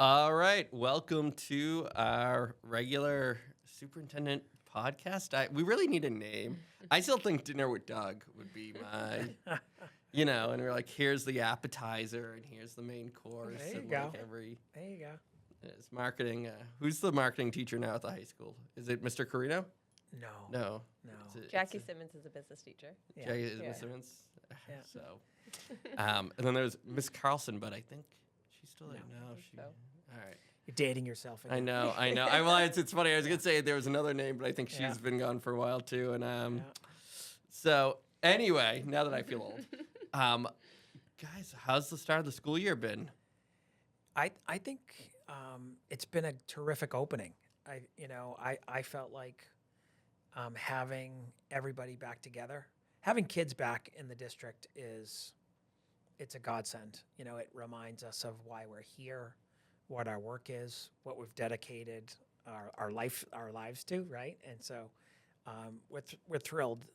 All right, welcome to our regular superintendent podcast. We really need a name. I still think Dinner with Doug would be my, and we're like, here's the appetizer and here's the main course. There you and go. Like every There you go. it's marketing. Who's the marketing teacher now at the high school? Is it Mr. Carino? No. No. Jackie Simmons is a business teacher. Yeah. Jackie is Yeah. Miss Simmons. Yeah. So, and then there's Miss Carlson, but I think she's still there. No. No, I think she. so. All right. You're dating yourself. I Again. know. Well, it's funny. I was gonna say there was another name, but I think she's Yeah. been gone for a while too. And Yeah. so anyway, now that I feel old, guys, how's the start of the school year been? I think it's been a terrific opening. I felt like having everybody back together, having kids back in the district it's a godsend. It reminds us of why we're here, what our work is, what we've dedicated our lives to, right? And so we're thrilled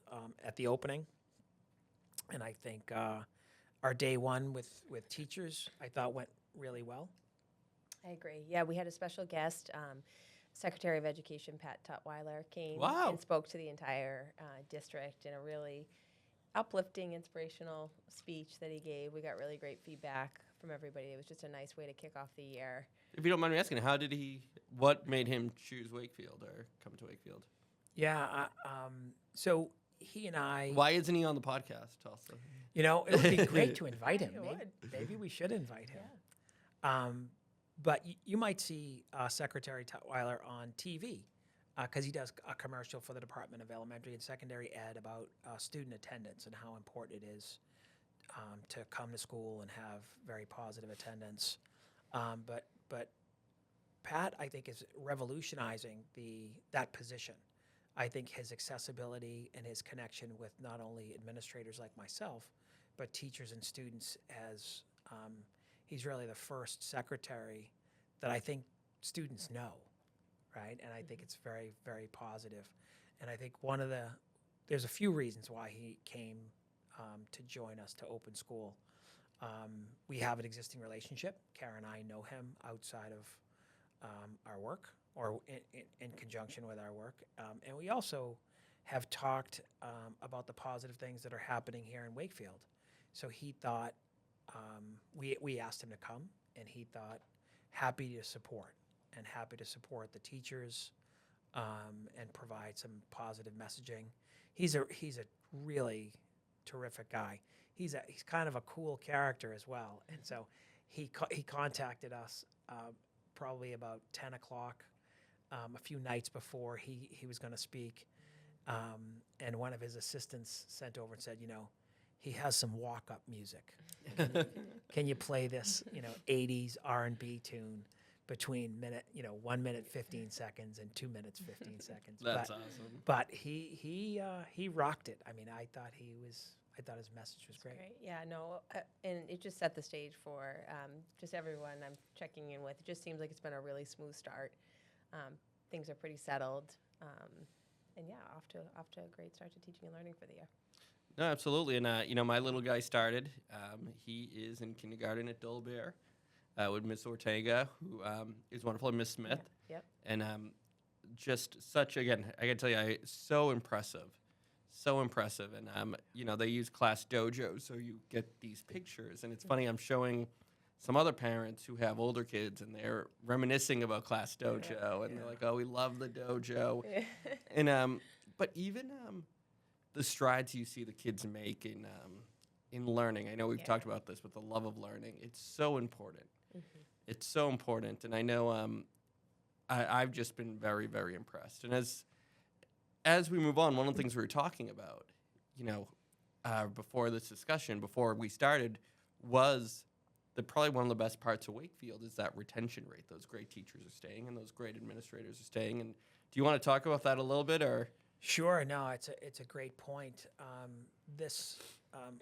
at the opening, and I think our day one with teachers I thought went really well. I agree. Yeah, we had a special guest, Secretary of Education Pat Tutwiler came Wow. and spoke to the entire district in a really uplifting, inspirational speech that he gave. We got really great feedback from everybody. It was just a nice way to kick off the year. If you don't mind me asking, what made him choose Wakefield or come to Wakefield? Yeah. So he and I. Why isn't he on the podcast also? It would be great to invite him. It would. Maybe we should invite him. Yeah. But you might see Secretary Tutwiler on TV because he does a commercial for the Department of Elementary and Secondary Ed about student attendance and how important it is to come to school and have very positive attendance. But Pat, I think, is revolutionizing that position. I think his accessibility and his connection with not only administrators like myself, but teachers and students he's really the first secretary that I think students know, right? And I think it's very, very positive. And I think there's a few reasons why he came to join us to open school. We have an existing relationship. Kara and I know him outside of our work or in conjunction with our work. And we also have talked about the positive things that are happening here in Wakefield. So he thought, we asked him to come, and he thought happy to support the teachers and provide some positive messaging. He's a really terrific guy. He's kind of a cool character as well, and so he contacted us probably about 10 o'clock a few nights before he was going to speak, and one of his assistants sent over and said, he has some walk-up music. Can you play this, 80s R&B tune between 1 minute 15 seconds and 2 minutes 15 seconds? That's awesome. But he rocked it. I mean, I thought his message was great. Right. Yeah, no, and it just set the stage for just everyone I'm checking in with. It just seems like it's been a really smooth start. Things are pretty settled, and yeah, off to a great start to teaching and learning for the year. No, absolutely. And, my little guy started. He is in kindergarten at Dolbear with Miss Ortega, who is wonderful, and Miss Smith. Yep. And just such, again, I got to tell you, so impressive. So impressive. And, they use class dojo, so you get these pictures. And it's funny, I'm showing some other parents who have older kids, and they're reminiscing about class dojo. And they're like, oh, we love the dojo. Yeah. And, but even the strides you see the kids make in learning. I know we've talked about this with the love of learning. It's so important. Mm-hmm. It's so important. And I know I've just been very, very impressed. And as we move on, one of the things we were talking about, before this discussion, before we started, was that probably one of the best parts of Wakefield is that retention rate. Those great teachers are staying and those great administrators are staying. And do you want to talk about that a little bit, or? Sure. No, it's a great point.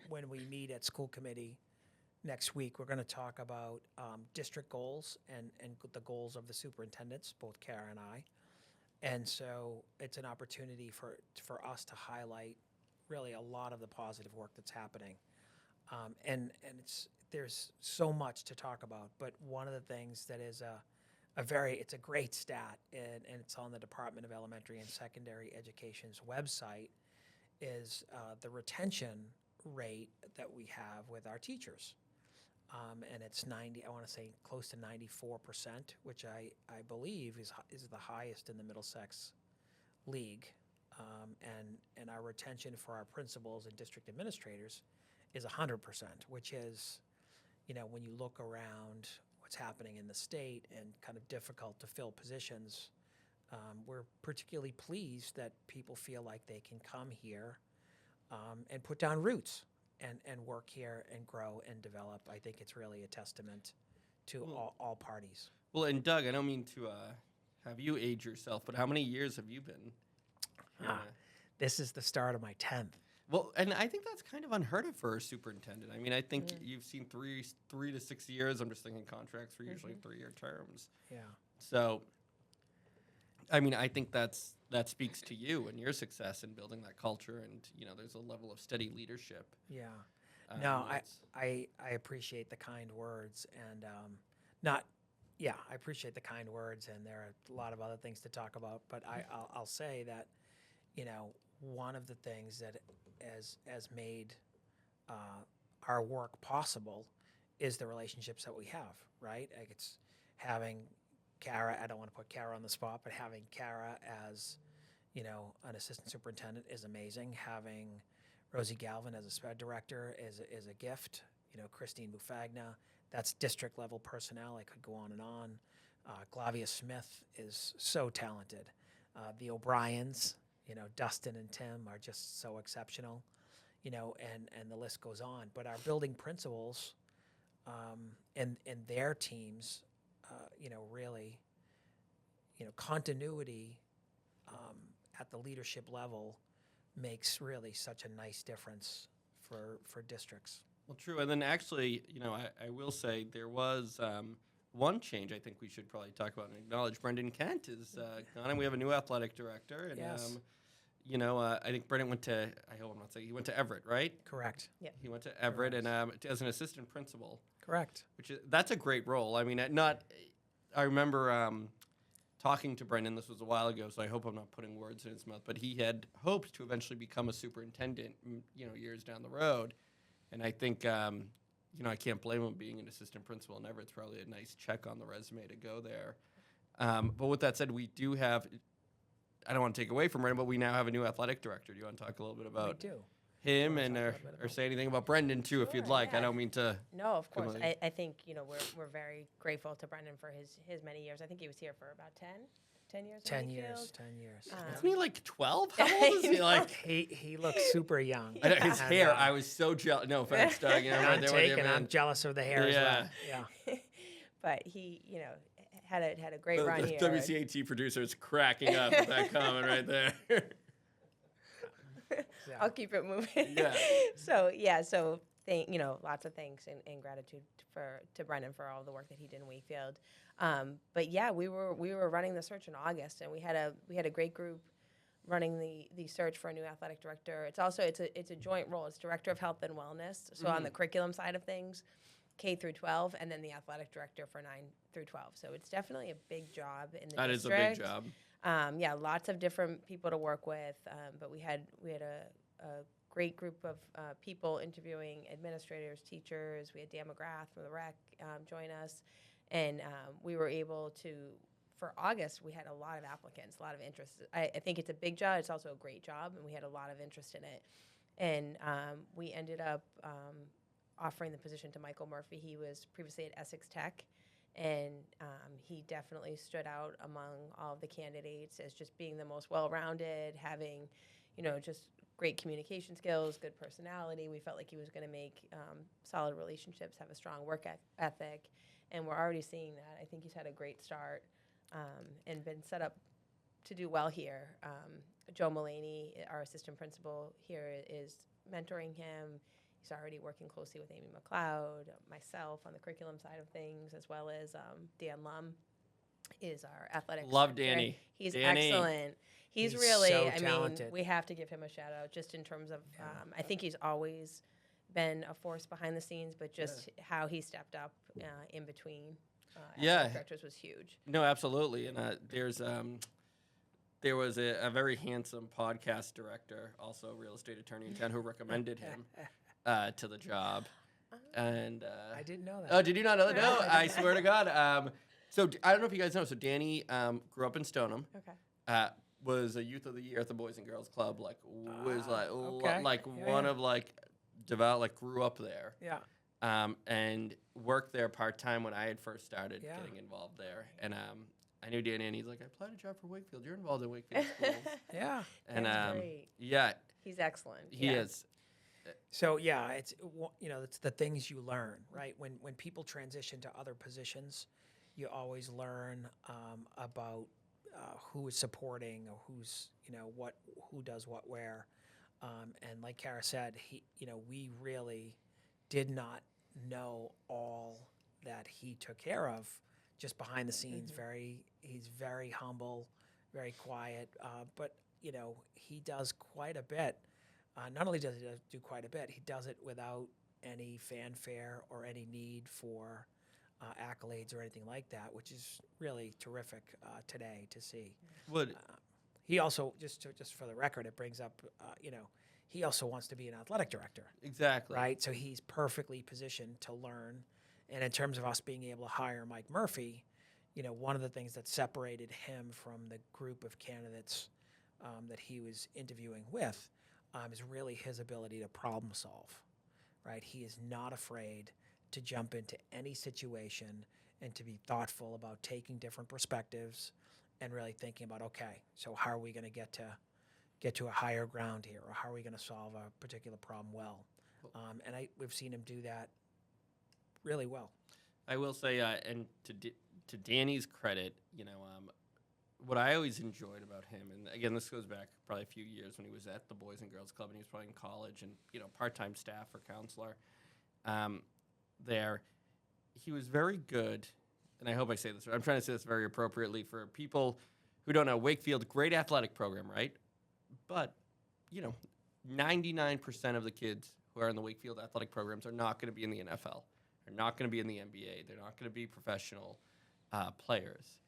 When we meet at school committee next week, we're going to talk about district goals and the goals of the superintendents, both Kara and I. And so it's an opportunity for us to highlight really a lot of the positive work that's happening. And there's so much to talk about, but one of the things that is it's a great stat, and it's on the Department of Elementary and Secondary Education's website, is the retention rate that we have with our teachers. And it's I want to say close to 94%, which I believe is the highest in the Middlesex League. And our retention for our principals and district administrators is 100%, which is, when you look around what's happening in the state and kind of difficult to fill positions, we're particularly pleased that people feel like they can come here and put down roots and work here and grow and develop. I think it's really a testament to all parties. Well, and Doug, I don't mean to have you age yourself, but how many years have you been? This is the start of my 10th. Well, and I think that's kind of unheard of for a superintendent. I mean, I think you've seen 3 to 6 years. I'm just thinking contracts are usually 3-year terms. Yeah. So, I mean, I think that speaks to you and your success in building that culture, and there's a level of steady leadership. Yeah. No, I appreciate the kind words, and I appreciate the kind words, and there are a lot of other things to talk about, but I'll say that, one of the things that has made our work possible is the relationships that we have, right? Like, it's having Kara, I don't want to put Kara on the spot, but having Kara as, an assistant superintendent is amazing. Having Rosie Galvin as a SPED director is a gift. Christine Bufagna, that's district level personnel. I could go on and on. Glavia Smith is so talented. The O'Briens, Dustin and Tim are just so exceptional, and the list goes on. But our building principals and their teams, really, continuity at the leadership level makes really such a nice difference for districts. Well, true. And then actually, I will say there was one change I think we should probably talk about and acknowledge. Brendan Kent is gone, and we have a new athletic director. And, Yes. I think Brendan went to, I hope I'm not saying, he went to Everett, right? Correct. Yeah. He went to Everett and as an assistant principal. Correct. That's a great role. I mean, I remember talking to Brendan, this was a while ago, so I hope I'm not putting words in his mouth, but he had hoped to eventually become a superintendent, years down the road. And I think, I can't blame him being an assistant principal in Everett. It's probably a nice check on the resume to go there. But with that said, we do have, I don't want to take away from Brendan, but we now have a new athletic director. Do you want to talk a little bit about him and or say anything about Brendan too, if you'd like? Yeah. I don't mean to. No, of course. completely- I think, we're very grateful to Brendan for his many years. I think he was here for about 10 years. 10 in years. Wakefield. 10 years. Isn't he like 12? How old is he? Like, He looks super young. I know, his And, hair, I was so jealous. No offense, Doug. I'm right there with you, taken. I'm man. jealous of the hair as well. Yeah. But he, had a great run The here. WCAT producer is cracking up with that comment right there. I'll keep it moving. Yeah. So lots of thanks and gratitude to Brendan for all the work that he did in Wakefield. But yeah, we were running the search in August, and we had a great group running the search for a new athletic director. It's a joint role. It's director of health and wellness. So on the curriculum side of things, K through 12, and then the athletic director for 9 through 12. So it's definitely a big job in the That is a big job. Lots of different people to work with, but we had a great group of people interviewing administrators, teachers. We had Dan McGrath from the rec join us, and we were able to. For August, we had a lot of applicants, a lot of interest. I think it's a big job. It's also a great job, and we had a lot of interest in it. And we ended up offering the position to Michael Murphy. He was previously at Essex Tech, and he definitely stood out among all of the candidates as just being the most well-rounded, having, just great communication skills, good personality. We felt like he was going to make solid relationships, have a strong work ethic, and we're already seeing that. I think he's had a great start and been set up to do well here. Joe Mullaney, our assistant principal here, is mentoring him. He's already working closely with Amy McLeod, myself on the curriculum side of things, as well as Dan Lum is our athletics Love director. Danny. He's Danny. excellent. He's He's really, so I mean, talented. we have to give him a shout out just in terms of, I think he's always been a force behind the scenes, but just how he stepped up in between Yeah. athletic directors was huge. No, absolutely. And there was a very handsome podcast director, also a real estate attorney in town, who recommended him to the job. And I didn't know that. oh, did you not know that? No, No, I I didn't. swear to God. So I don't know if you guys know. So Danny grew up in Stoneham. Okay. Was a youth of the year at the Boys and Girls Club. Like was okay. like Yeah, one yeah. of like devout, like grew up there. Yeah. And worked there part time when I had first started Yeah. getting involved there. And I knew Danny, and he's like, I applied a job for Wakefield. You're involved in Wakefield schools. Yeah. And That's great. yeah, He's excellent. he yeah. is. So yeah, it's it's the things you learn, right? When people transition to other positions, you always learn about who is supporting or who's who does what where, and like Kara said, we really did not know all that he took care of just behind the scenes. He's very humble, very quiet, but he does quite a bit. Not only does he do quite a bit, he does it without any fanfare or any need for accolades or anything like that, which is really terrific today to see. Would He also, just for the record, it brings up, he also wants to be an athletic director, exactly right? So he's perfectly positioned to learn. And in terms of us being able to hire Mike Murphy, one of the things that separated him from the group of candidates that he was interviewing with is really his ability to problem solve, right? He is not afraid to jump into any situation and to be thoughtful about taking different perspectives and really thinking about, okay, so how are we going to get to a higher ground here, or how are we going to solve a particular problem well? And we've seen him do that really well. I will say, and to Danny's credit, what I always enjoyed about him, and again, this goes back probably a few years when he was at the Boys and Girls Club, and he was probably in college and part-time staff or counselor there. He was very good, and I hope I say this right. I'm trying to say this very appropriately for people who don't know. Wakefield, great athletic program, right? But 99% of the kids who are in the Wakefield athletic programs are not going to be in the NFL. They're not going to be in the NBA. They're not going to be professional players.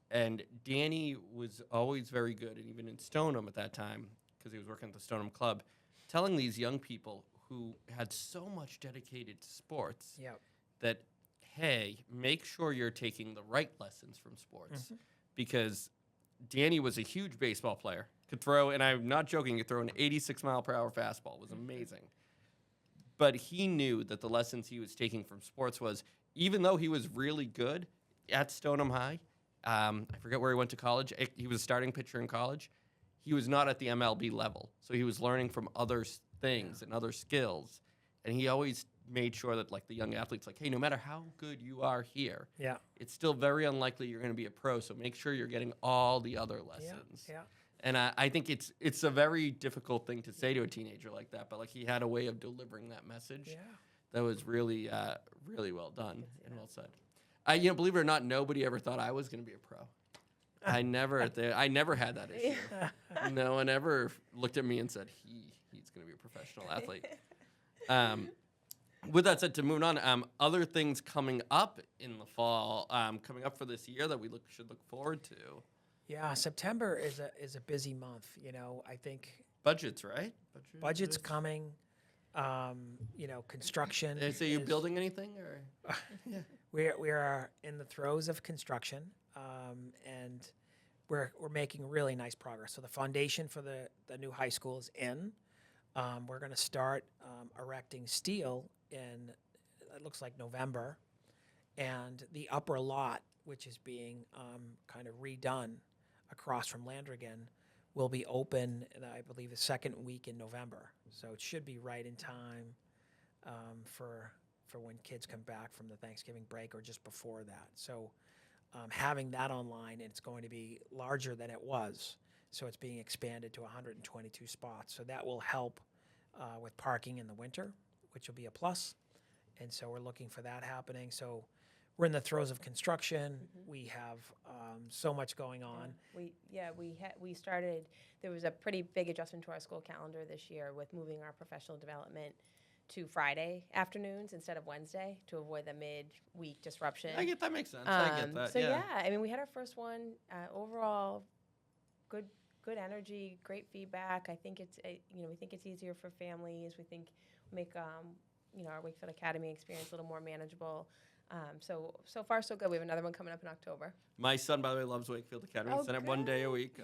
And Danny was always very good, and even in Stoneham at that time, because he was working at the Stoneham Club, telling these young people who had so much dedicated to sports that, hey, make sure you're taking the right lessons from sports. Because Danny was a huge baseball player, could throw, and I'm not joking, could throw an 86-mile-per-hour fastball. It was amazing. But he knew that the lessons he was taking from sports was, even though he was really good at Stoneham High, I forget where he went to college. He was a starting pitcher in college. He was not at the MLB level. So he was learning from other things and other skills. And he always made sure that, like, the young athletes, like, hey, no matter how good you are here, it's still very unlikely you're going to be a pro. So make sure you're getting all the other lessons. And I think it's a very difficult thing to say to a teenager like that. But, like, he had a way of delivering that message that was really, really well done and well said. Believe it or not, nobody ever thought I was going to be a pro. I never had that issue. No one ever looked at me and said he's going to be a professional athlete. With that said, to move on, other things coming up in the fall, coming up for this year that we should look forward to. Yeah, September is a busy month. I think Budgets, right? budget's coming. Construction. So you building anything or? We are in the throes of construction, and we're making really nice progress. So the foundation for the new high school is in. We're going to start erecting steel in, it looks like November, and the upper lot, which is being kind of redone across from Landrigan, will be open, I believe, the second week in November. So it should be right in time for when kids come back from the Thanksgiving break or just before that. So having that online, it's going to be larger than it was. So it's being expanded to 122 spots. So that will help with parking in the winter, which will be a plus. And so we're looking for that happening. So we're in the throes of construction. We have so much going on. We started. There was a pretty big adjustment to our school calendar this year with moving our professional development to Friday afternoons instead of Wednesday to avoid the midweek disruption. I get that makes sense. I get that. So yeah. I mean, we had our first one. Overall, good energy, great feedback. I think it's we think it's easier for families. We think make our Wakefield Academy experience a little more manageable. So far so good. We have another one coming up in October. My son, by the way, loves Wakefield Academy. Oh, Send him 1 day a good. week.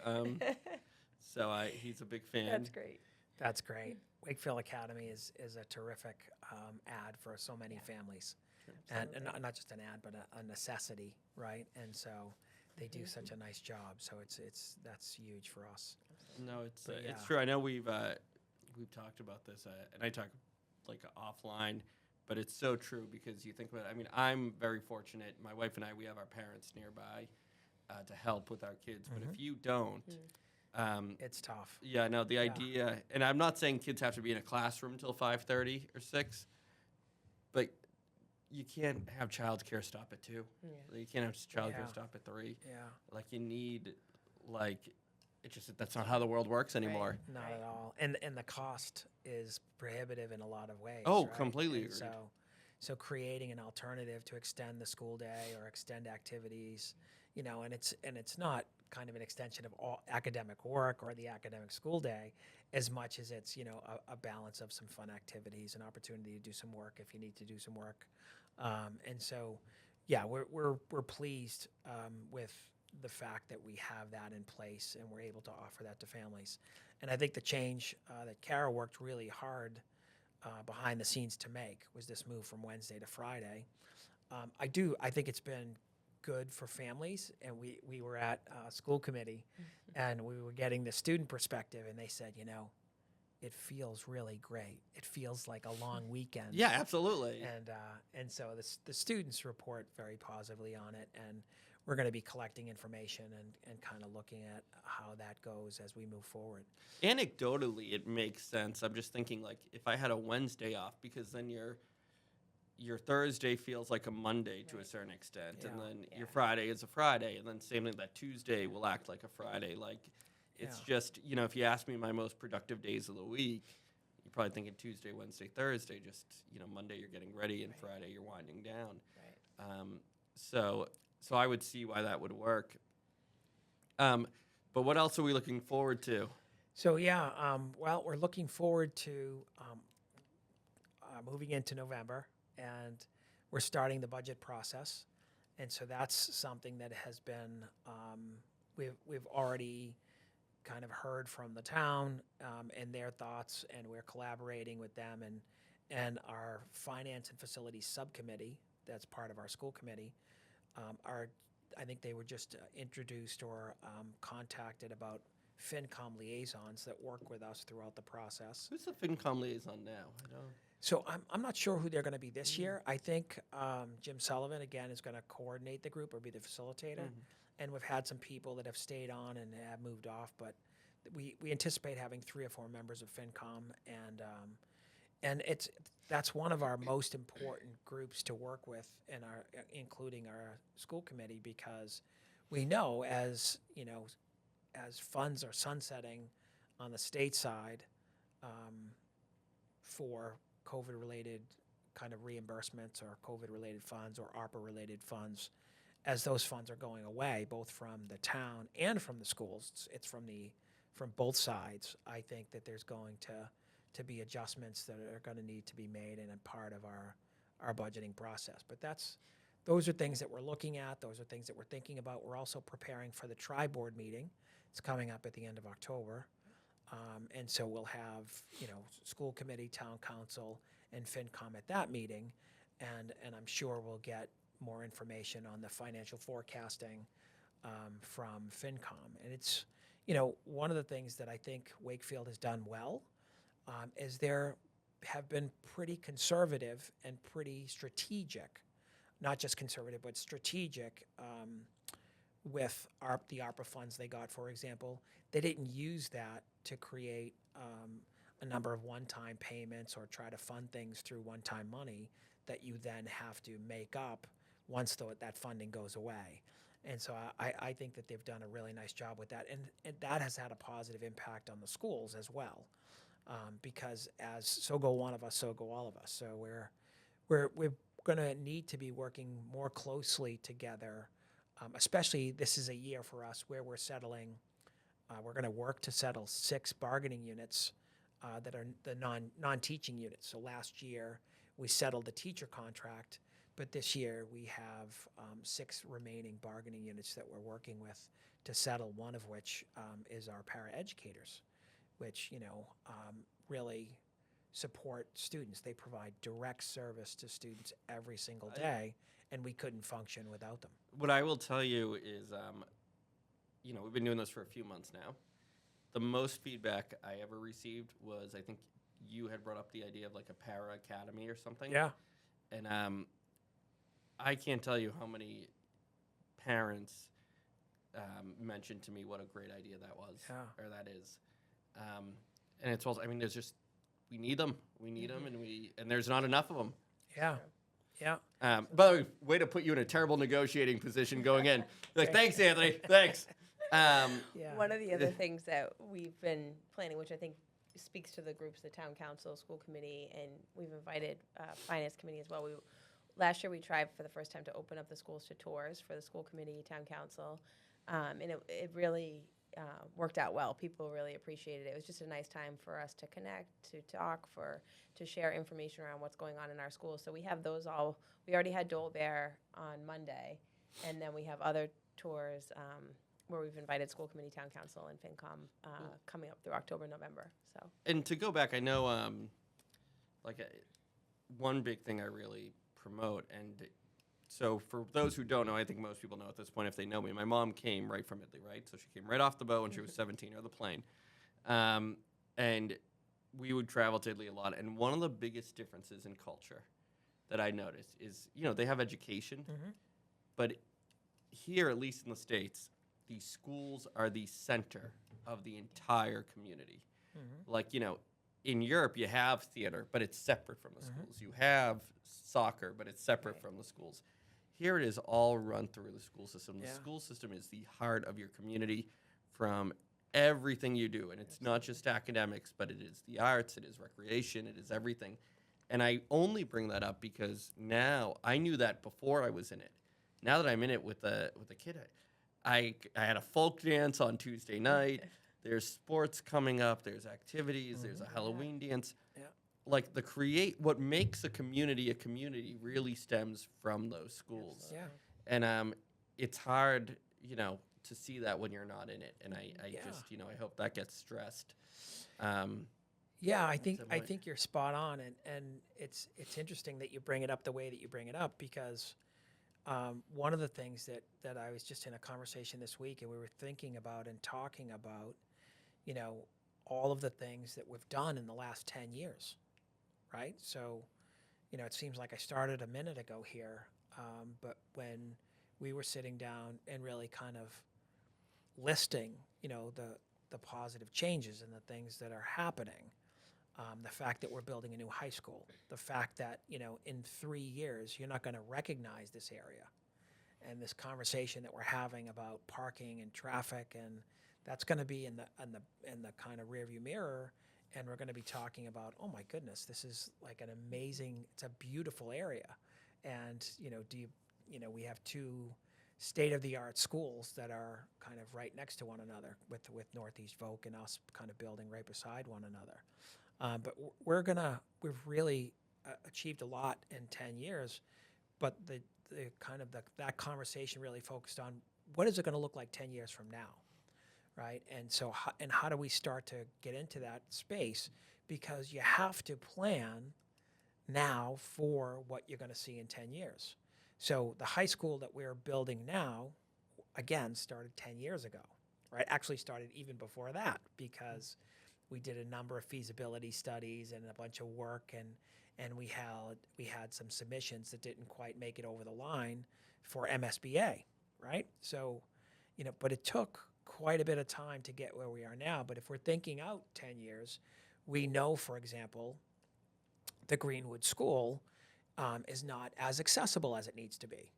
So he's a big fan. That's great. That's great. Wakefield Academy is a terrific ad for so many families, and not just an ad, but a necessity, right? And so they do such a nice job. So that's huge for us. No, it's But it's yeah. true. I know we've talked about this, and I talk like offline, but it's so true because you think about it. I mean, I'm very fortunate. My wife and I, we have our parents nearby to help with our kids. But if you don't, It's tough. yeah, no, the idea, and I'm not saying kids have to be in a classroom until 5:30 or 6, but you can't have childcare stop at 2. Yeah. You can't have childcare Yeah. stop at 3. Yeah, Like you need, like, it's just that's not how the world works anymore. not Right. at all. And the cost is prohibitive in a lot of ways. Oh, right? completely And agreed. So creating an alternative to extend the school day or extend activities, and it's not kind of an extension of all academic work or the academic school day as much as it's, a balance of some fun activities, an opportunity to do some work if you need to do some work. And so, yeah, we're pleased with the fact that we have that in place and we're able to offer that to families. And I think the change that Kara worked really hard behind the scenes to make was this move from Wednesday to Friday. I think it's been good for families, and we were at school committee and we were getting the student perspective, and they said, it feels really great. It feels like a long weekend. Yeah, absolutely. And so the students report very positively on it, and we're going to be collecting information and kind of looking at how that goes as we move forward. Anecdotally, it makes sense. I'm just thinking, like, if I had a Wednesday off, because then your Thursday feels like a Monday to a certain extent, and Yeah. then your Friday is a Friday, and then same thing, that Tuesday will act like a Friday. Like, it's just, if you ask me my most productive days of the week, you're probably thinking Tuesday, Wednesday, Thursday. Just, Monday you're getting ready, and Friday you're winding down. Right. So I would see why that would work. But what else are we looking forward to? So well, we're looking forward to moving into November, and we're starting the budget process, and so that's something that has been we've already kind of heard from the town and their thoughts, and we're collaborating with them and our finance and facilities subcommittee that's part of our school committee. I think they were just introduced or contacted about FinCom liaisons that work with us throughout the process. Who's the FinCom liaison now? I don't. So I'm not sure who they're going to be this year. I think Jim Sullivan, again, is going to coordinate the group or be the facilitator. And we've had some people that have stayed on and have moved off, but we anticipate having 3 or 4 members of FinCom, and that's one of our most important groups to work with including our school committee, because we know as funds are sunsetting on the state side for COVID-related kind of reimbursements or COVID-related funds or ARPA-related funds, as those funds are going away, both from the town and from the schools, it's from both sides. I think that there's going to be adjustments that are going to need to be made and a part of our budgeting process. But those are things that we're looking at. Those are things that we're thinking about. We're also preparing for the tri-board meeting. It's coming up at the end of October. And so we'll have, school committee, town council, and FinCom at that meeting. And I'm sure we'll get more information on the financial forecasting from FinCom. And it's, one of the things that I think Wakefield has done well is there have been pretty conservative and pretty strategic, not just conservative, but strategic with the ARPA funds they got, for example. They didn't use that to create a number of one-time payments or try to fund things through one-time money that you then have to make up once that funding goes away. And so I think that they've done a really nice job with that. And that has had a positive impact on the schools as well. because as so go one of us, so go all of us. So we're going to need to be working more closely together, especially this is a year for us where we're settling. We're going to work to settle 6 bargaining units that are the non-teaching units. So last year we settled the teacher contract, but this year we have 6 remaining bargaining units that we're working with to settle, one of which is our paraeducators, which, really support students. They provide direct service to students every single day, and we couldn't function without them. What I will tell you is, we've been doing this for a few months now. The most feedback I ever received was, I think you had brought up the idea of like a para academy or something. Yeah. And I can't tell you how many parents mentioned to me what a great idea that was, or that is. And it's also, there's just, we need them, and there's not enough of them. Yeah. Yeah. By the way to put you in a terrible negotiating position going in. Like, thanks, Anthony. Thanks. One of the other things that we've been planning, which I think speaks to the groups, the town council, school committee, and we've invited finance committee as well. Last year we tried for the first time to open up the schools to tours for the school committee, town council, and it really worked out well. People really appreciated it. It was just a nice time for us to connect, to talk, to share information around what's going on in our schools. So we have those all. We already had Dole Bear on Monday, and then we have other tours where we've invited school committee, town council, and FinCom coming up through October, November. So. And to go back, I know one big thing I really promote, and so for those who don't know, I think most people know at this point if they know me, my mom came right from Italy, right? So she came right off the boat when she was 17, or the plane. And we would travel to Italy a lot. And one of the biggest differences in culture that I noticed is, they have education, but here, at least in the States, the schools are the center of the entire community. Like, in Europe, you have theater, but it's separate from the schools. You have soccer, but it's separate from the schools. Here it is all run through the school system. The school system is the heart of your community from everything you do. And it's not just academics, but it is the arts, it is recreation, it is everything. And I only bring that up because now, I knew that before I was in it. Now that I'm in it with a kid, I had a folk dance on Tuesday night. There's sports coming up. There's activities. There's a Halloween dance. Yeah. Like what makes a community really stems from those schools. Yeah. And it's hard, to see that when you're not in it. And I just, I hope that gets stressed. I think you're spot on, and it's interesting that you bring it up the way that you bring it up, because one of the things that I was just in a conversation this week, and we were thinking about and talking about, all of the things that we've done in the last 10 years, right? So, it seems like I started a minute ago here, but when we were sitting down and really kind of listing, the positive changes and the things that are happening, the fact that we're building a new high school, the fact that, in 3 years, you're not going to recognize this area, and this conversation that we're having about parking and traffic, and that's going to be in the kind of rearview mirror, and we're going to be talking about, oh my goodness, this is like an amazing, it's a beautiful area, and we have 2 state-of-the-art schools that are kind of right next to one another, with Northeast Voc and us kind of building right beside one another. But we've really achieved a lot in 10 years, but that conversation really focused on what is it going to look like 10 years from now, right? And so, how do we start to get into that space? Because you have to plan now for what you're going to see in 10 years. So the high school that we're building now, again, started 10 years ago, right? Actually started even before that, because we did a number of feasibility studies and a bunch of work, and we had some submissions that didn't quite make it over the line for MSBA, right? So, but it took quite a bit of time to get where we are now. But if we're thinking out 10 years, we know, for example, the Greenwood School is not as accessible as it needs to be,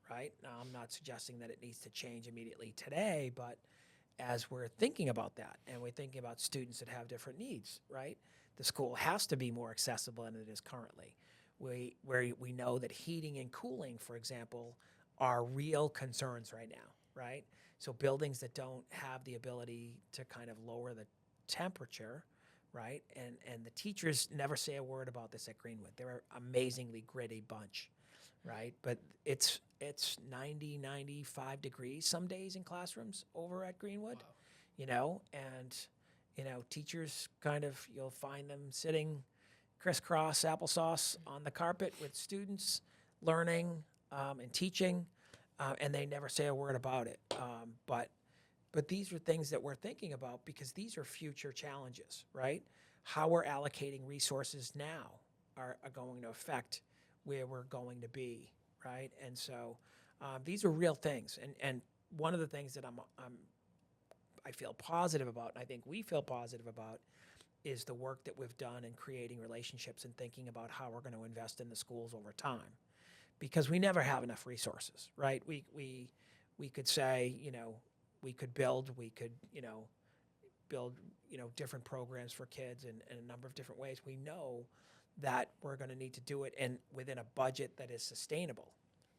right? Now, I'm not suggesting that it needs to change immediately today, but as we're thinking about that, and we're thinking about students that have different needs, right? The school has to be more accessible than it is currently. Where we know that heating and cooling, for example, are real concerns right now, right? So buildings that don't have the ability to kind of lower the temperature, right? And the teachers never say a word about this at Greenwood. They're an amazingly gritty bunch, right? But it's 90, 95 degrees some days in classrooms over at Greenwood, and teachers kind of, you'll find them sitting crisscross applesauce on the carpet with students learning and teaching, and they never say a word about it. But these are things that we're thinking about because these are future challenges, right? How we're allocating resources now are going to affect where we're going to be, right? And so these are real things. And one of the things that I feel positive about, and I think we feel positive about, is the work that we've done in creating relationships and thinking about how we're going to invest in the schools over time. Because we never have enough resources, right? We could say, we could build different programs for kids in a number of different ways. We know that we're going to need to do it within a budget that is sustainable,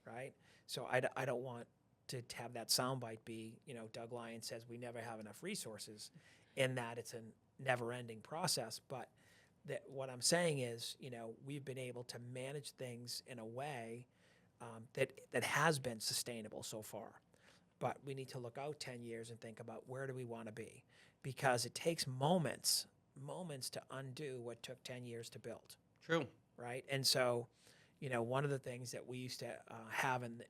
right? So I don't want to have that soundbite be, Doug Lyons says we never have enough resources, in that it's a never-ending process. But what I'm saying is, we've been able to manage things in a way that has been sustainable so far. But we need to look out 10 years and think about where do we want to be, because it takes moments to undo what took 10 years to build. True. Right? And so, one of the things that we used to have in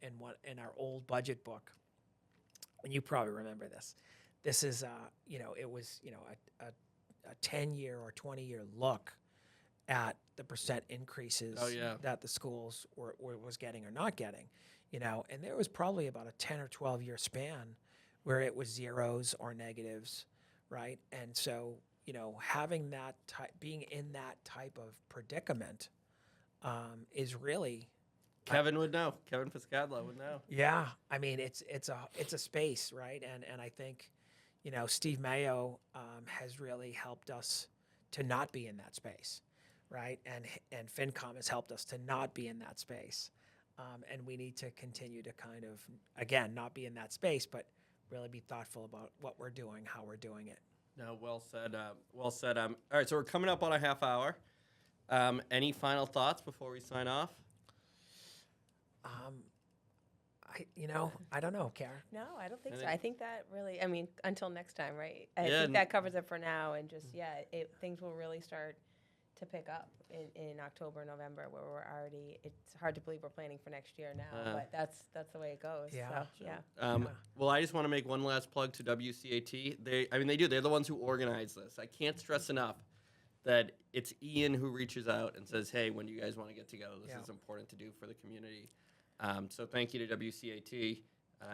our old budget book, and you probably remember this. This is, it was, a 10-year or 20-year look at the percent increases that the schools was getting or not getting, and there was probably about a 10 or 12-year span where it was zeros or negatives, right? And so, having that being in that type of predicament is really. Kevin would know. Kevin Piscadlo would know. Yeah, I mean it's a space, right? And I think, Steve Mayo has really helped us to not be in that space, right? And FinCom has helped us to not be in that space, and we need to continue to kind of, again, not be in that space, but really be thoughtful about what we're doing, how we're doing it. No, well said. Well said. All right, so we're coming up on a half hour. Any final thoughts before we sign off? I don't know, Karen. No, I don't think so. Anything? I think that really, until next time, right? I Yeah, think that covers it for now, and just, things will really start to pick up in October, November, where we're already, it's hard to believe we're planning for next year now, but that's the way it goes. Yeah. So, Sure. yeah. Well, I just want to make one last plug to WCAT. They do. They're the ones who organize this. I can't stress enough that it's Ian who reaches out and says, hey, when do you guys want to get together? This is important to do for the community. So thank you to WCAT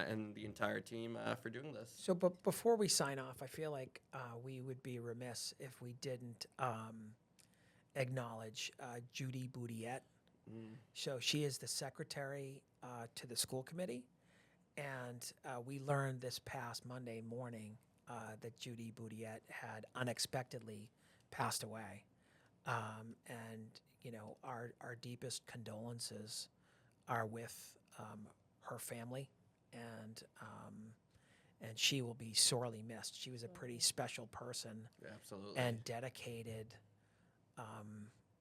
and the entire team for doing this. So, but before we sign off, I feel like we would be remiss if we didn't acknowledge Judy Boudiette. So she is the secretary to the school committee, and we learned this past Monday morning that Judy Boudiette had unexpectedly passed away. And our deepest condolences are with her family, and she will be sorely missed. She was a pretty special person. Absolutely. And dedicated,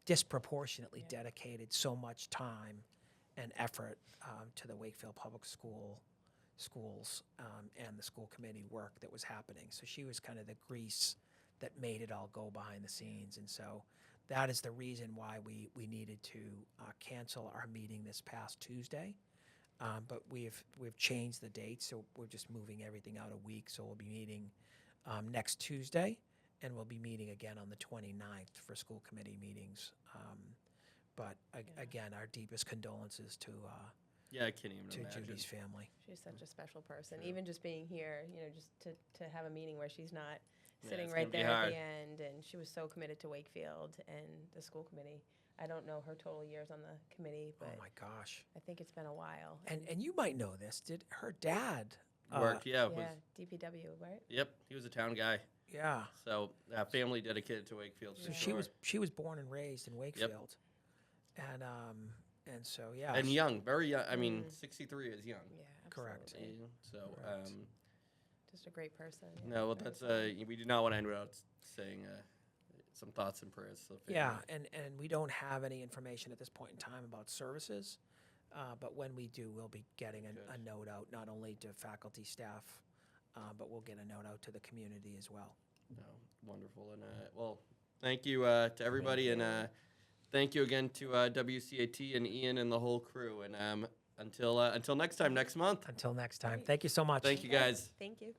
disproportionately dedicated so much time and effort to the Wakefield Public Schools and the school committee work that was happening. So she was kind of the grease that made it all go behind the scenes. And so that is the reason why we needed to cancel our meeting this past Tuesday. But we've changed the date, so we're just moving everything out a week. So we'll be meeting next Tuesday, and we'll be meeting again on the 29th for school committee meetings. But again, our deepest condolences to I can't even imagine. Judy's family. She's such a special person. Even just being here, just to have a meeting where she's not sitting it's right gonna be there at hard. the end, and she was so committed to Wakefield and the school committee. I don't know her total years on the committee, but Oh my gosh! I think it's been a while. And you might know this. Did her dad worked. Yeah, Yeah, was DPW, right? yep. He was a town guy. Yeah. So family dedicated to Wakefield. So For she sure. was born and raised in Wakefield, and so yeah, And young, very young. I mean, Mm. 63 is young. Yeah, Correct. absolutely. So Correct. Just a great person. Yeah, no, well, very that's solid. we do not want to end without saying some thoughts and prayers. To the family. Yeah, and we don't have any information at this point in time about services, but when we do, we'll be getting a note out, not only to faculty, staff, but we'll get a note out to the community as well. No, wonderful. And well, thank you to everybody, Thank and thank you again to WCAT and Ian and the whole crew. And until next time, next month. Until next time, Great. thank you so much. Thank you, guys. Thank you.